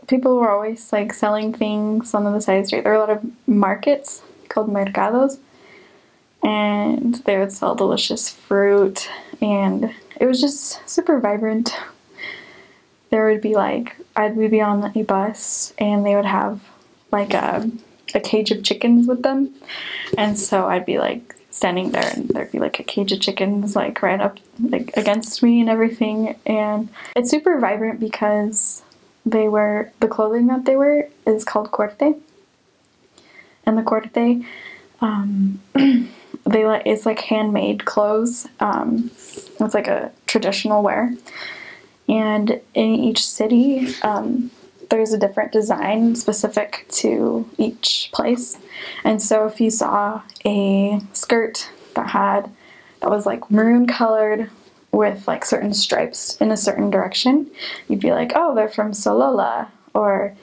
people were always like selling things on the side of the street. There were a lot of markets called mercados, and they would sell delicious fruit, and it was just super vibrant. There would be like, we'd be on a bus, and they would have like a cage of chickens with them, and so I'd be like standing there, and there'd be like a cage of chickens like right up like against me and everything. And it's super vibrant because the clothing that they wear is called corte, and the corte it's like handmade clothes. It's like a traditional wear, and in each city there's a different design specific to each place. And so if you saw a skirt that was like maroon colored with like certain stripes in a certain direction, you'd be like, oh, they're from Solola, or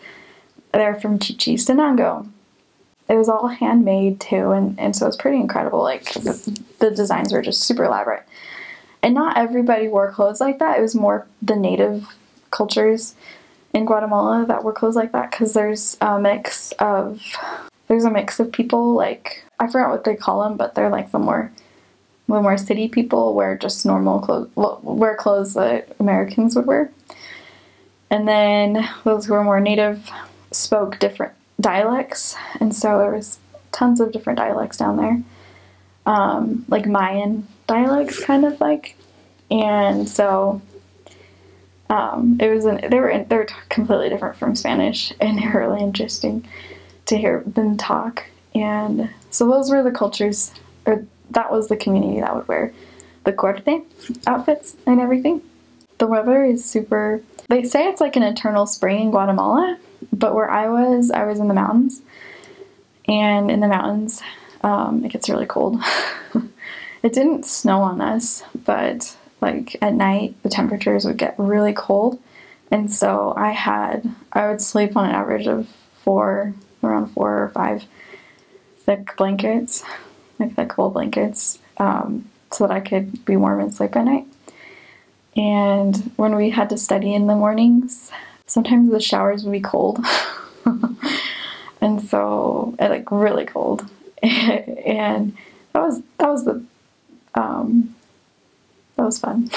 they're from Chichinango. It was all handmade too, and so it's pretty incredible. Like the designs were just super elaborate. And not everybody wore clothes like that. It was more the native cultures in Guatemala that wore clothes like that, because there's a mix of people, like, I forgot what they call them, but they're like the more city people wear just normal clothes, wear clothes that Americans would wear. And then those who were more native spoke different dialects, and so there was tons of different dialects down there, like Mayan dialects kind of like. And so they were completely different from Spanish, and they were really interesting to hear them talk. And so those were the cultures, or that was the community that would wear the corte outfits and everything. The weather is super, they say it's like an eternal spring in Guatemala, but where I was in the mountains, and in the mountains it gets really cold. It didn't snow on us, but like at night the temperatures would get really cold, and so I would sleep on an average of around 4 or 5 thick blankets, like thick wool blankets, so that I could be warm and sleep at night. And when we had to study in the mornings, sometimes the showers would be cold. And so like really cold. And that was fun.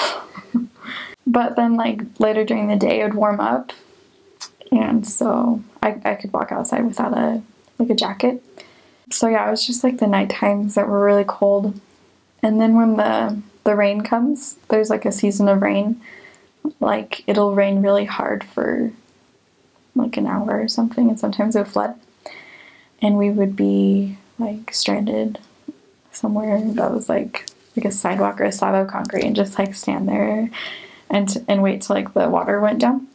But then like later during the day it would warm up, and so I could walk outside without a jacket. So yeah, it was just like the night times that were really cold. And then when the rain comes, there's like a season of rain, like it'll rain really hard for like an hour or something, and sometimes it would flood, and we would be like stranded somewhere that was like a sidewalk or a slab of concrete, and just like stand there and wait till like the water went down,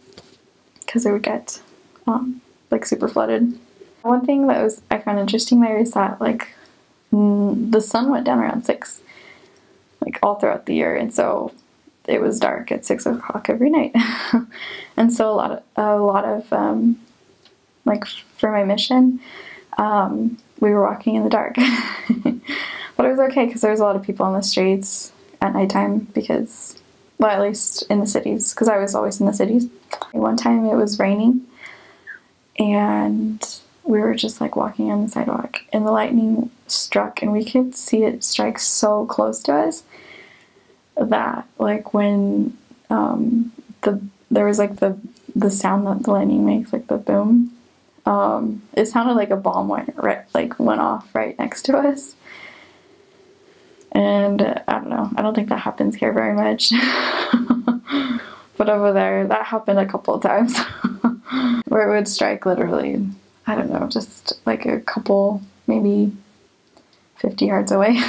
because it would get like super flooded. One thing that I found interesting there is that like the sun went down around 6, like all throughout the year, and so it was dark at 6 o'clock every night. And so a lot of like for my mission, we were walking in the dark. But it was okay, because there was a lot of people on the streets at nighttime, because, well, at least in the cities, because I was always in the cities. One time it was raining, and we were just like walking on the sidewalk, and the lightning struck, and we could see it strike so close to us that like when there was like the sound that the lightning makes, like the boom, it sounded like a bomb went off right next to us. And I don't know, I don't think that happens here very much. But over there that happened a couple of times. Where it would strike literally, I don't know, just like a couple, maybe 50 yards away.